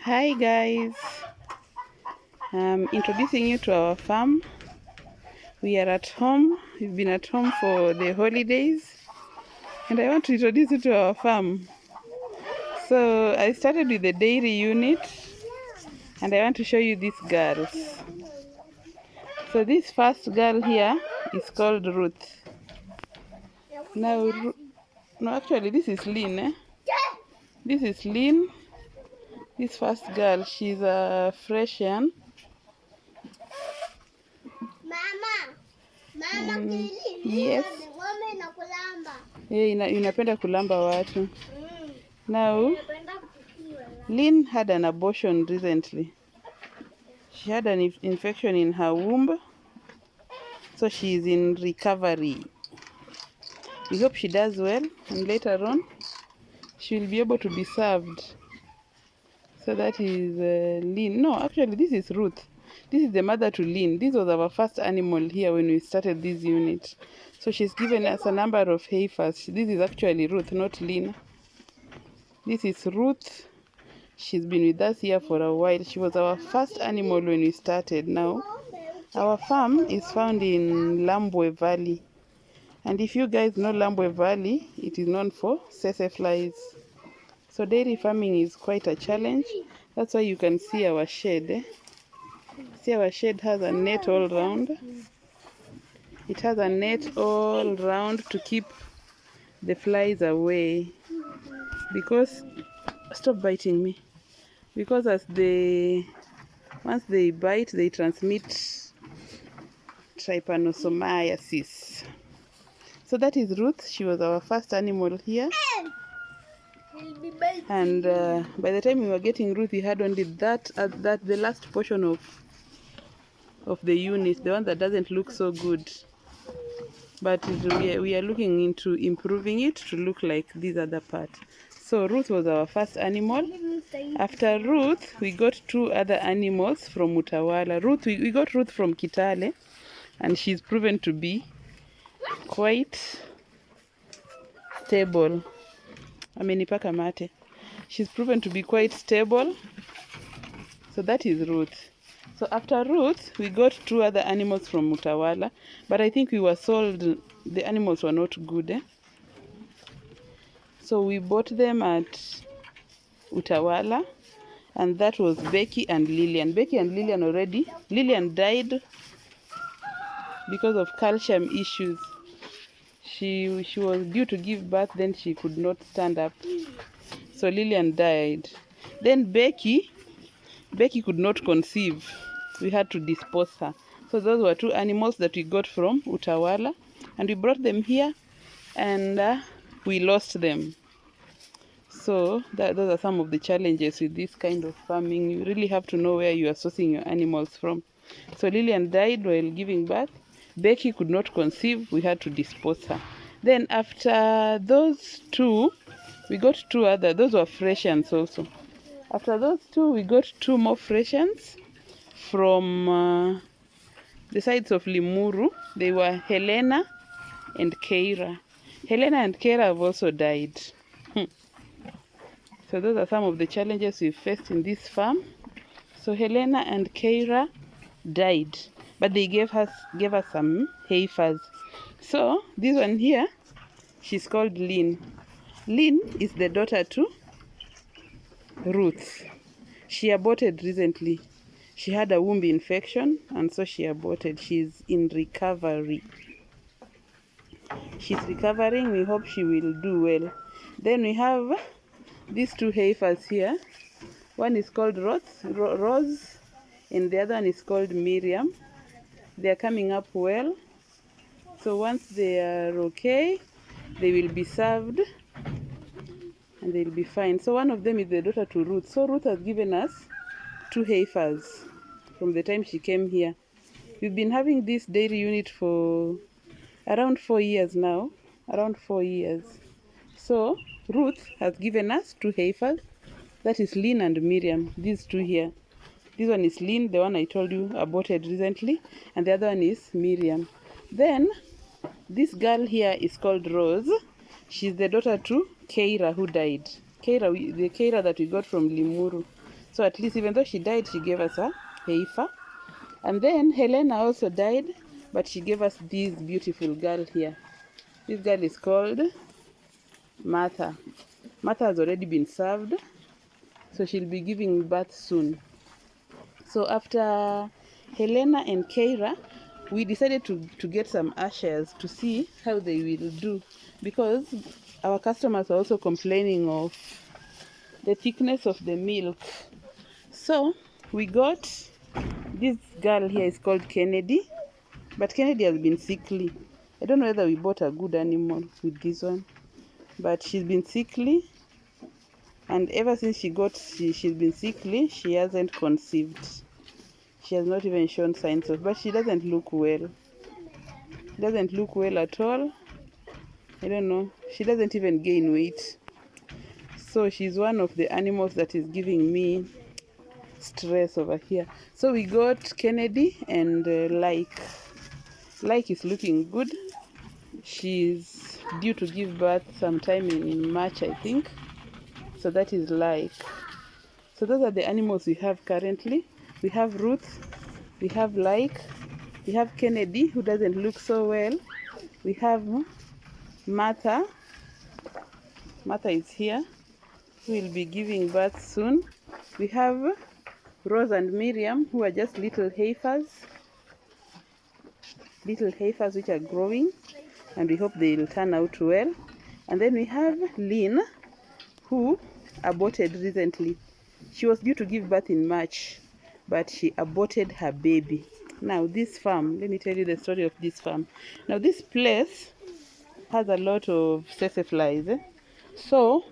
Hi guys, I'm introducing you to our farm. We are at home. We've been at home for the holidays and I want to introduce you to our farm. So I started with the dairy unit and I want to show you these girls. So this first girl here is called Ruth. Now, no, actually this is Lynn. This is Lynn. This first girl, she's a Fresian. Yes. Inapenda kulamba watu. Now, Lynn had an abortion recently. She had an infection in her womb, so she's in recovery. We hope she does well, and later on, she will be able to be served. So that is Lynn. No, actually, this is Ruth. This is the mother to Lynn. This was our first animal here when we started this unit. So she's given us a number of heifers. This is actually Ruth, not Lynn. This is Ruth. She's been with us here for a while. She was our first animal when we started. Now, our farm is found in Lambwe Valley. And if you guys know Lambwe Valley, it is known for tsetse flies. So dairy farming is quite a challenge. That's why you can see our shed. See, our shed has a net all round. It has a net all round to keep the flies away. Because, stop biting me. Because once they bite, they transmit trypanosomiasis. So that is Ruth. She was our first animal here. And by the time we were getting Ruth, we had only the last portion of the unit, the one that doesn't look so good. But we are looking into improving it to look like this other part. So Ruth was our first animal. After Ruth, we got two other animals from Utawala. We got Ruth from Kitale, and she's proven to be quite stable. Amenipaka mate. She's proven to be quite stable. So that is Ruth. So after Ruth, we got two other animals from Utawala, but I think we were sold. The animals were not good. So we bought them at Utawala, and that was Becky and Lillian. Becky and Lillian Lillian died because of calcium issues. She was due to give birth, then she could not stand up. So Lillian died. Then Becky could not conceive. We had to dispose her. So those were two animals that we got from Utawala, and we brought them here, and we lost them. So those are some of the challenges with this kind of farming. You really have to know where you are sourcing your animals from. So Lillian died while giving birth. Becky could not conceive. We had to dispose her. Then after those two, we got two other. Those were Fresians also. After those two, we got two more Fresians from the sides of Limuru. They were Helena and Keira. Helena and Keira have also died. So those are some of the challenges we faced in this farm. So Helena and Keira died, but they gave us some heifers. So this one here, she's called Lynn. Lynn is the daughter to Ruth. She aborted recently. She had a womb infection, and so she aborted. She's in recovery. She's recovering. We hope she will do well. Then we have these two heifers here. One is called Rose, and the other one is called Miriam. They are coming up well. So once they are okay, they will be served and they'll be fine. So one of them is the daughter to Ruth. So Ruth has given us two heifers from the time she came here. We've been having this dairy unit for around 4 years now. Around 4 years. So Ruth has given us two heifers. That is Lynn and Miriam. These two here. This one is Lynn, the one I told you aborted recently, and the other one is Miriam. Then this girl here is called Rose. She's the daughter to Keira, who died. The Keira that we got from Limuru. So at least even though she died, she gave us a heifer. And then Helena also died, but she gave us this beautiful girl here. This girl is called Martha. Martha has already been served, so she'll be giving birth soon. So after Helena and Keira, we decided to get some ashes to see how they will do, because our customers are also complaining of the thickness of the milk. So we got this girl here is called Kennedy, but Kennedy has been sickly. I don't know whether we bought a good animal with this one, but she's been sickly, and ever since she's been sickly, she hasn't conceived. She has not even shown signs of, but she doesn't look well. Doesn't look well at all. I don't know. She doesn't even gain weight. So she's one of the animals that is giving me stress over here. So we got Kennedy and Like. Like is looking good. She's due to give birth sometime in March, I think. So that is Like. So those are the animals we have currently. We have Ruth, we have Like, we have Kennedy, who doesn't look so well. We have Martha. Martha is here, who will be giving birth soon. We have Rose and Miriam, who are just little heifers which are growing, and we hope they'll turn out well. And then we have Lynn, who aborted recently. She was due to give birth in March, but she aborted her baby. Now this farm, let me tell you the story of this farm. Now this place has a lot of flies. So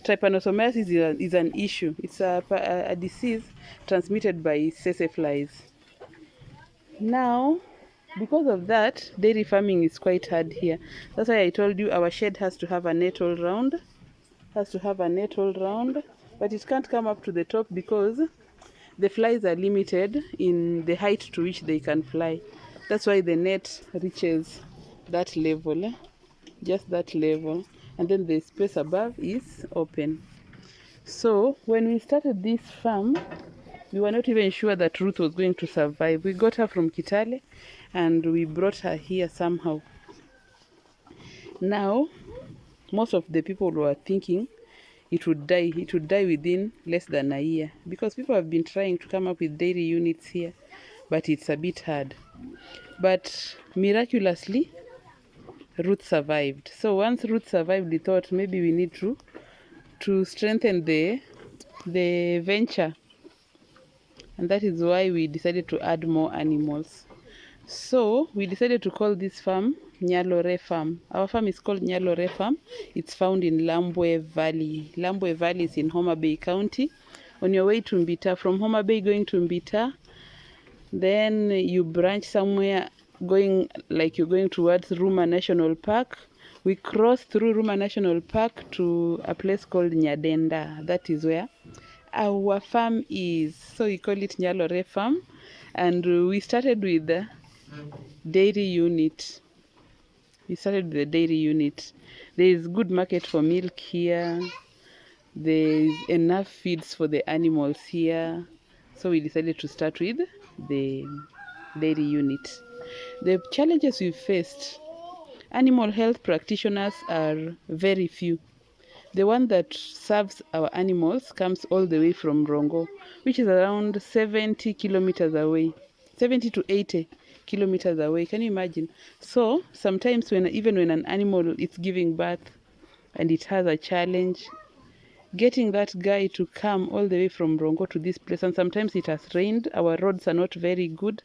trypanosomiasis is an issue. It's a disease transmitted by flies. Now, because of that, dairy farming is quite hard here. That's why I told you our shed has to have a net all round. But it can't come up to the top because the flies are limited in the height to which they can fly. That's why the net reaches that level, just that level, and then the space above is open. So when we started this farm, we were not even sure that Ruth was going to survive. We got her from Kitale and we brought her here somehow. Now, most of the people were thinking it would die within less than a year, because people have been trying to come up with dairy units here, but it's a bit hard. But miraculously, Ruth survived. So once Ruth survived, we thought maybe we need to strengthen the venture, and that is why we decided to add more animals. So we decided to call this farm Nyalore Farm. Our farm is called Nyalore Farm. It's found in Lambwe Valley. Lambwe Valley is in Homabay County. On your way to Mbita, from Homabay going to Mbita, then you branch somewhere going like you're going towards Ruma National Park. We cross through Ruma National Park to a place called Nyadenda. That is where our farm is. So we call it Nyalore Farm. And we started with the dairy unit. There is good market for milk here. There is enough feeds for the animals here. So we decided to start with the dairy unit. The challenges we faced: animal health practitioners are very few. The one that serves our animals comes all the way from Rongo, which is around 70 kilometers away, 70 to 80 kilometers away. Can you imagine? So sometimes even when an animal is giving birth and it has a challenge, getting that guy to come all the way from Rongo to this place, and sometimes it has rained, our roads are not very good,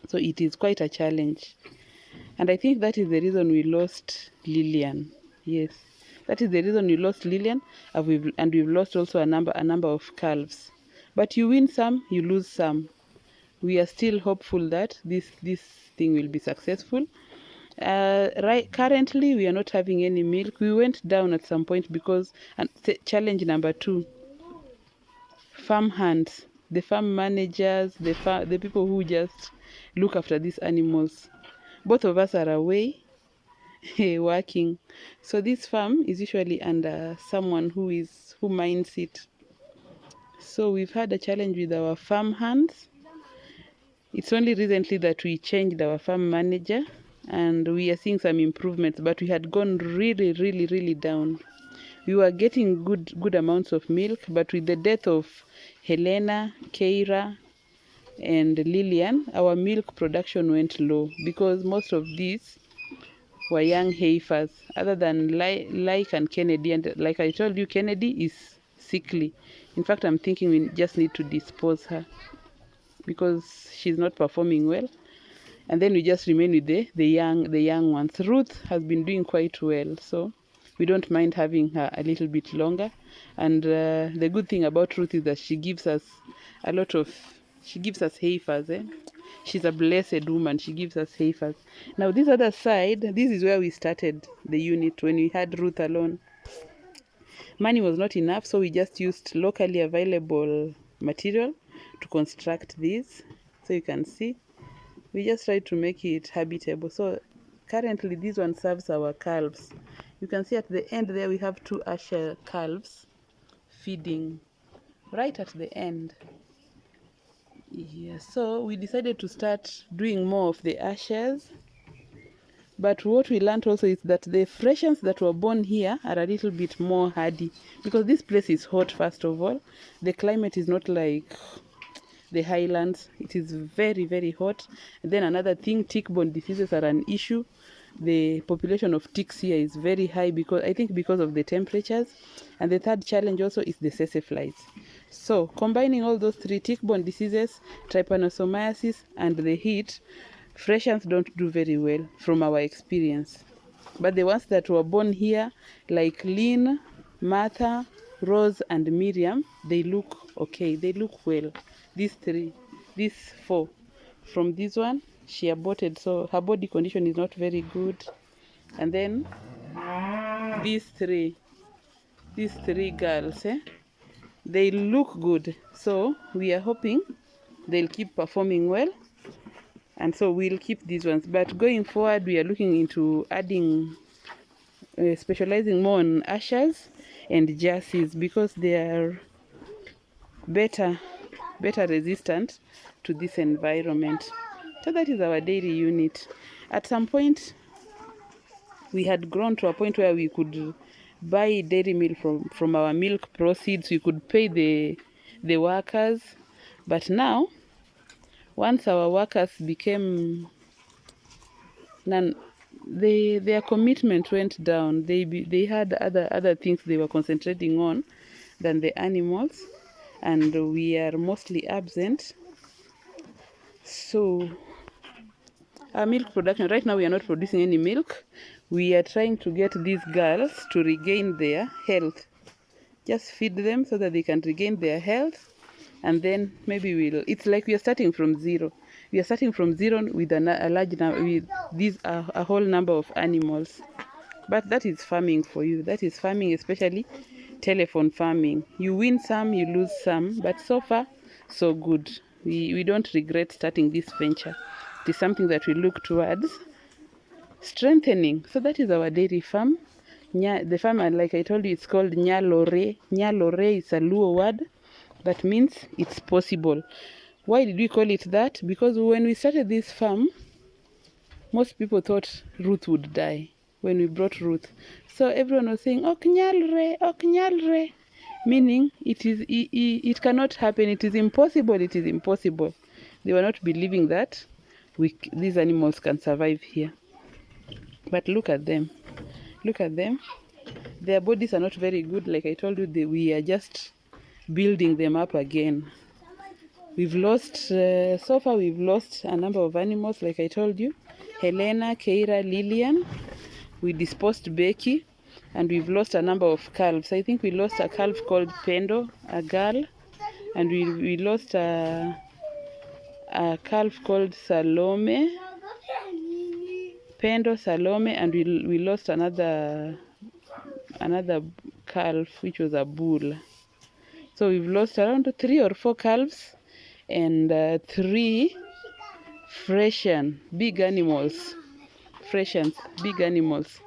so it is quite a challenge. And I think that is the reason we lost Lillian. Yes, that is the reason we lost Lillian, and we've lost also a number of calves. But you win some, you lose some. We are still hopeful that this thing will be successful. Currently, we are not having any milk. We went down at some point because challenge number 2: farm hands, the farm managers, the people who just look after these animals. Both of us are away working. So this farm is usually under someone who minds it. So we've had a challenge with our farm hands. It's only recently that we changed our farm manager, and we are seeing some improvements, but we had gone really down. We were getting good amounts of milk, but with the death of Helena, Keira, and Lillian, our milk production went low because most of these were young heifers, other than Like and Kennedy. And like I told you, Kennedy is sickly. In fact, I'm thinking we just need to dispose her because she's not performing well. And then we just remain with the young ones. Ruth has been doing quite well, so we don't mind having her a little bit longer. And the good thing about Ruth is that she gives us heifers. She's a blessed woman. She gives us heifers. Now this other side, this is where we started the unit when we had Ruth alone. Money was not enough, so we just used locally available material to construct this. So you can see, we just tried to make it habitable. So currently this one serves our calves. You can see at the end there we have 2 Asher calves feeding right at the end. Yeah, so we decided to start doing more of the Ashers. But what we learned also is that the Fresians that were born here are a little bit more hardy, because this place is hot. First of all, the climate is not like the highlands. It is very hot. And then another thing, tick-borne diseases are an issue. The population of ticks here is very high because of the temperatures. And the third challenge also is the seseflies. So combining all those 3, tick-borne diseases, trypanosomiasis, and the heat, Fresians don't do very well from our experience. But the ones that were born here, like Lynn, Martha, Rose, and Miriam, they look okay. They look well. These 4. From this one, she aborted, so her body condition is not very good. And then these three girls, they look good. So we are hoping they'll keep performing well. And so we'll keep these ones. But going forward, we are looking into adding, specializing more on Ashers and Jerseys, because they are better resistant to this environment. So that is our dairy unit. At some point, we had grown to a point where we could buy dairy milk from our milk proceeds. We could pay the workers. But now, once our workers became their commitment went down. They had other things they were concentrating on than the animals, and we are mostly absent. So our milk production right now, we are not producing any milk. We are trying to get these girls to regain their health. Just feed them so that they can regain their health, and then maybe it's like we are starting from zero. We are starting from zero with a large number, with these a whole number of animals. But that is farming for you. That is farming, especially telephone farming. You win some, you lose some, but so far, so good. We don't regret starting this venture. It is something that we look towards strengthening. So that is our dairy farm. The farm, like I told you, it's called Nyalore. Nyalore is a Luo word that means it's possible. Why did we call it that? Because when we started this farm, most people thought Ruth would die when we brought Ruth. So everyone was saying, Oknyalre, meaning it cannot happen. It is impossible. It is impossible. They were not believing that these animals can survive here. But look at them. Look at them. Their bodies are not very good. Like I told you, we are just building them up again. We've lost, so far we've lost a number of animals, like I told you. Helena, Keira, Lillian. We disposed Becky, and we've lost a number of calves. I think we lost a calf called Pendo, a girl, and we lost a calf called Salome, Pendo, Salome, and we lost another calf, which was a bull. So we've lost around 3 or 4 calves and 3 Fresian big animals. Fresians, big animals.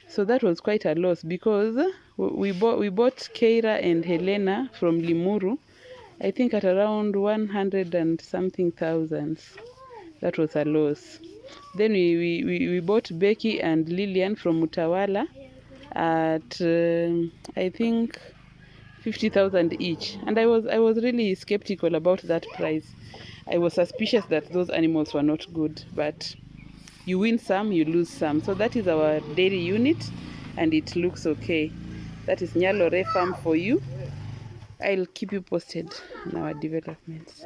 So that was quite a loss, because we bought Keira and Helena from Limuru I think at around 100 and something thousands. That was a loss. Then we bought Becky and Lillian from Utawala at I think 50,000 each, and I was really skeptical about that price. I was suspicious that those animals were not good, but you win some, you lose some. So that is our dairy unit, and it looks okay. That is Nyalore Farm for you. I'll keep you posted on our developments.